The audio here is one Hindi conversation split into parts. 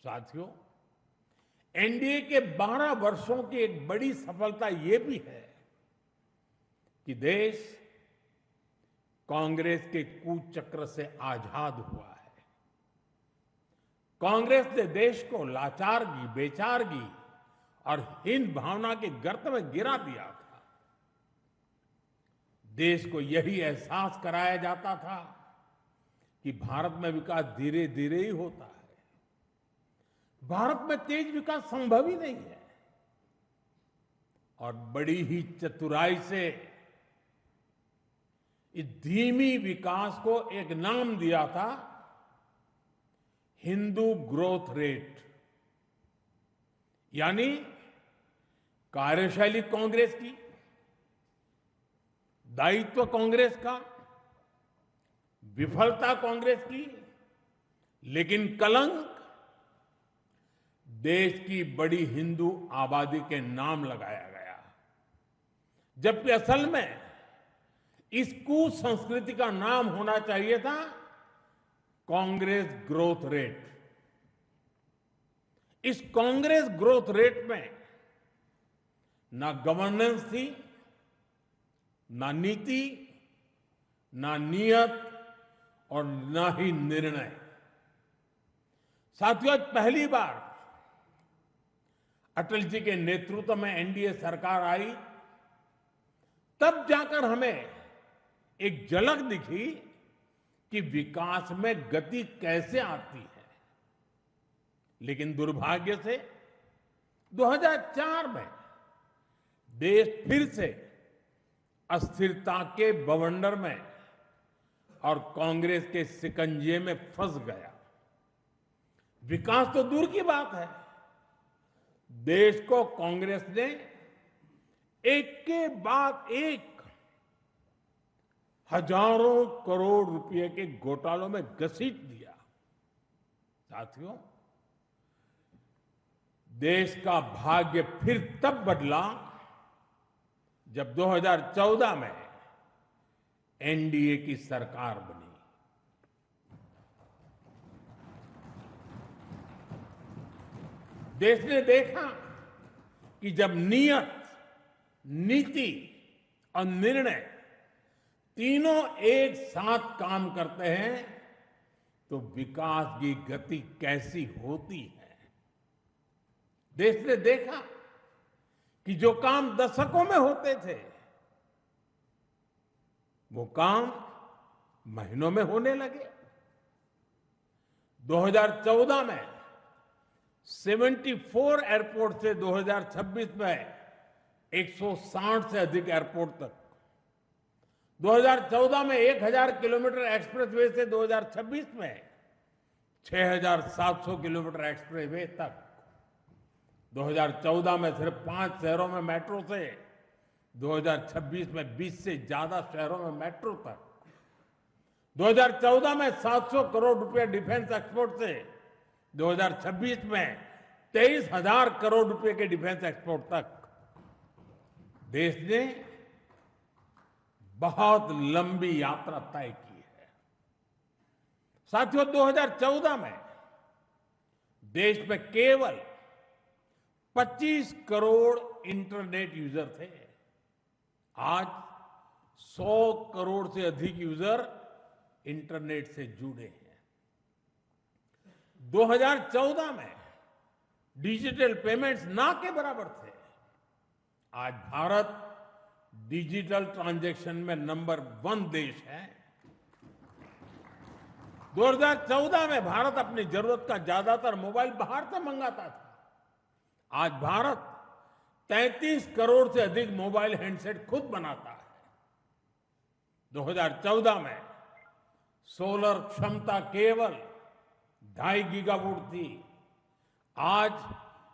साथियों, एनडीए के 12 वर्षों की एक बड़ी सफलता ये भी है कि देश कांग्रेस के कुचक्र से आजाद हुआ है। कांग्रेस ने देश को लाचारगी, बेचारगी और हीन भावना के गर्त में गिरा दिया था। देश को यही एहसास कराया जाता था कि भारत में विकास धीरे धीरे ही होता है, भारत में तेज विकास संभव ही नहीं है। और बड़ी ही चतुराई से इस धीमी विकास को एक नाम दिया था, हिंदू ग्रोथ रेट। यानी कार्यशैली कांग्रेस की, दायित्व कांग्रेस का, विफलता कांग्रेस की, लेकिन कलंक देश की बड़ी हिंदू आबादी के नाम लगाया गया। जबकि असल में इस कुसंस्कृति का नाम होना चाहिए था कांग्रेस ग्रोथ रेट। इस कांग्रेस ग्रोथ रेट में ना गवर्नेंस थी, ना नीति, ना नियत और ना ही निर्णय। साथियों, आज पहली बार अटल जी के नेतृत्व में एनडीए सरकार आई, तब जाकर हमें एक झलक दिखी कि विकास में गति कैसे आती है। लेकिन दुर्भाग्य से 2004 में देश फिर से अस्थिरता के बवंडर में और कांग्रेस के शिकंजे में फंस गया। विकास तो दूर की बात है, देश को कांग्रेस ने एक के बाद एक हजारों करोड़ रुपए के घोटालों में घसीट दिया। साथियों, देश का भाग्य फिर तब बदला जब 2014 में एनडीए की सरकार बनी। देश ने देखा कि जब नियत, नीति और निर्णय तीनों एक साथ काम करते हैं तो विकास की गति कैसी होती है। देश ने देखा कि जो काम दशकों में होते थे वो काम महीनों में होने लगे। 2014 में 74 एयरपोर्ट से 2026 में 160 से अधिक एयरपोर्ट तक, 2014 में 1000 किलोमीटर एक्सप्रेसवे से 2026 में 6700 किलोमीटर एक्सप्रेसवे तक, 2014 में सिर्फ 5 शहरों में मेट्रो से 2026 में 20 से ज्यादा शहरों में मेट्रो तक, 2014 में 700 करोड़ रुपए डिफेंस एक्सपोर्ट से 2026 में 23,000 करोड़ रुपए के डिफेंस एक्सपोर्ट तक। देश ने बहुत लंबी यात्रा तय की है। साथियों, 2014 में देश में केवल 25 करोड़ इंटरनेट यूजर थे। आज 100 करोड़ से अधिक यूजर इंटरनेट से जुड़े हैं। 2014 में डिजिटल पेमेंट्स ना के बराबर थे। आज भारत डिजिटल ट्रांजैक्शन में नंबर 1 देश है। 2014 में भारत अपनी जरूरत का ज्यादातर मोबाइल बाहर से मंगाता था। आज भारत 33 करोड़ से अधिक मोबाइल हैंडसेट खुद बनाता है। 2014 में सोलर क्षमता केवल 2.5 गीगावाट थी। आज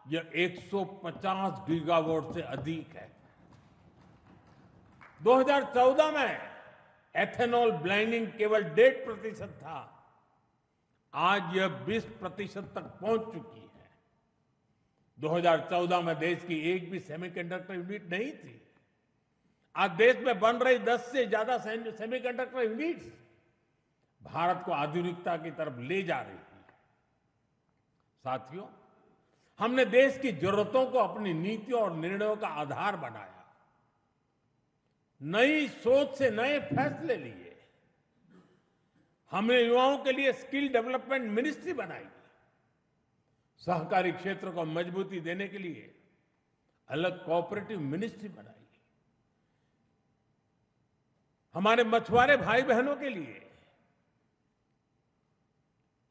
यह 150 गीगावाट से अधिक है। 2014 में एथेनॉल ब्लेंडिंग केवल 1.5% था। आज यह 20% तक पहुंच चुकी है। 2014 में देश की एक भी सेमीकंडक्टर यूनिट नहीं थी। आज देश में बन रही 10 से ज्यादा सेमीकंडक्टर यूनिट्स भारत को आधुनिकता की तरफ ले जा रही है। साथियों, हमने देश की जरूरतों को अपनी नीतियों और निर्णयों का आधार बनाया। नई सोच से नए फैसले लिए। हमने युवाओं के लिए स्किल डेवलपमेंट मिनिस्ट्री बनाई। सहकारी क्षेत्र को मजबूती देने के लिए अलग कोऑपरेटिव मिनिस्ट्री बनाई। हमारे मछुआरे भाई बहनों के लिए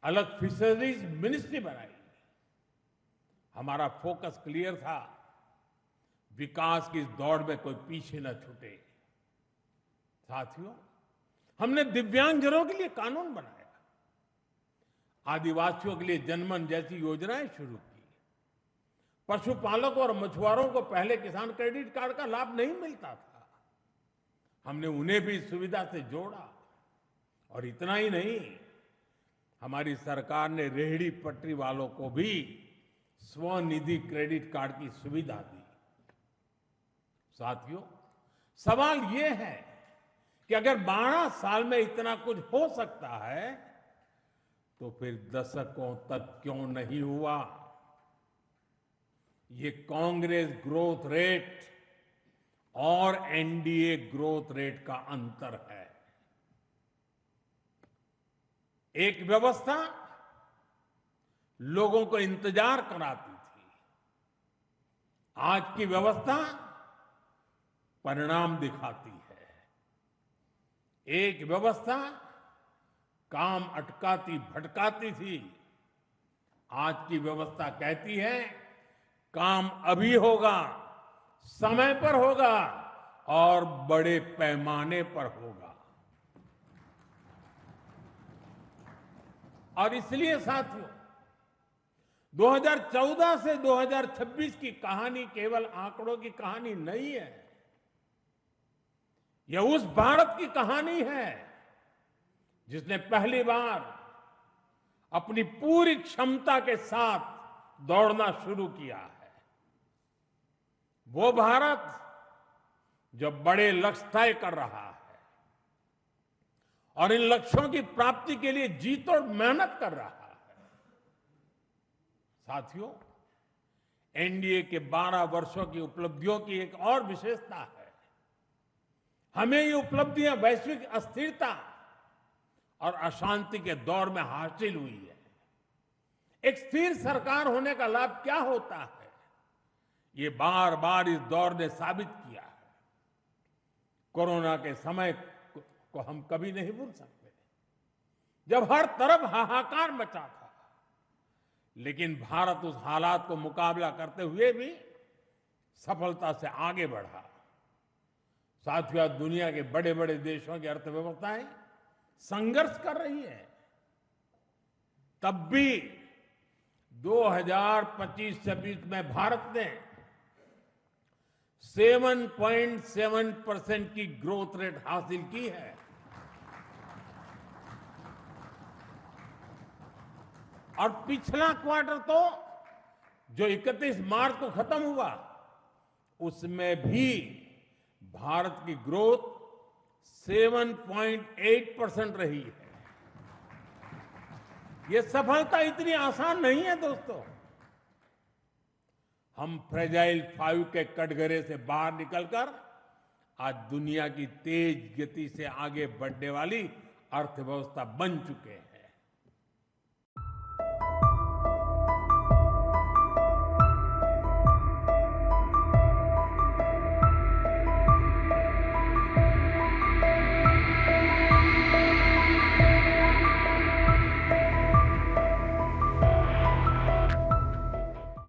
अलग फिशरीज मिनिस्ट्री बनाई। हमारा फोकस क्लियर था, विकास की इस दौड़ में कोई पीछे न छूटे। साथियों, हमने दिव्यांगजनों के लिए कानून बनाया। आदिवासियों के लिए जनमन जैसी योजनाएं शुरू की। पशुपालकों और मछुआरों को पहले किसान क्रेडिट कार्ड का लाभ नहीं मिलता था, हमने उन्हें भी इस सुविधा से जोड़ा। और इतना ही नहीं, हमारी सरकार ने रेहड़ी पटरी वालों को भी स्वनिधि क्रेडिट कार्ड की सुविधा दी। साथियों, सवाल यह है कि अगर 12 साल में इतना कुछ हो सकता है तो फिर दशकों तक क्यों नहीं हुआ? ये कांग्रेस ग्रोथ रेट और एनडीए ग्रोथ रेट का अंतर है। एक व्यवस्था लोगों को इंतजार कराती थी, आज की व्यवस्था परिणाम दिखाती है। एक व्यवस्था काम अटकाती भटकाती थी, आज की व्यवस्था कहती है काम अभी होगा, समय पर होगा और बड़े पैमाने पर होगा। और इसलिए साथियों, 2014 से 2026 की कहानी केवल आंकड़ों की कहानी नहीं है। यह उस भारत की कहानी है जिसने पहली बार अपनी पूरी क्षमता के साथ दौड़ना शुरू किया है। वो भारत जो बड़े लक्ष्य तय कर रहा है और इन लक्ष्यों की प्राप्ति के लिए जी तोड़ मेहनत कर रहा है। साथियों, एनडीए के 12 वर्षों की उपलब्धियों की एक और विशेषता है। हमें ये उपलब्धियां वैश्विक अस्थिरता और अशांति के दौर में हासिल हुई है। एक स्थिर सरकार होने का लाभ क्या होता है, ये बार बार इस दौर ने साबित किया है। कोरोना के समय को हम कभी नहीं भूल सकते, जब हर तरफ हाहाकार मचा था, लेकिन भारत उस हालात को मुकाबला करते हुए भी सफलता से आगे बढ़ा। साथियों, दुनिया के बड़े बड़े देशों की अर्थव्यवस्थाएं संघर्ष कर रही है, तब भी 2025-26 में भारत ने 7.7% की ग्रोथ रेट हासिल की है। और पिछला क्वार्टर तो जो 31 मार्च को खत्म हुआ, उसमें भी भारत की ग्रोथ 7.8% रही है। ये सफलता इतनी आसान नहीं है दोस्तों। हम फ्रेजाइल 5 के कटघरे से बाहर निकलकर आज दुनिया की तेज गति से आगे बढ़ने वाली अर्थव्यवस्था बन चुके हैं।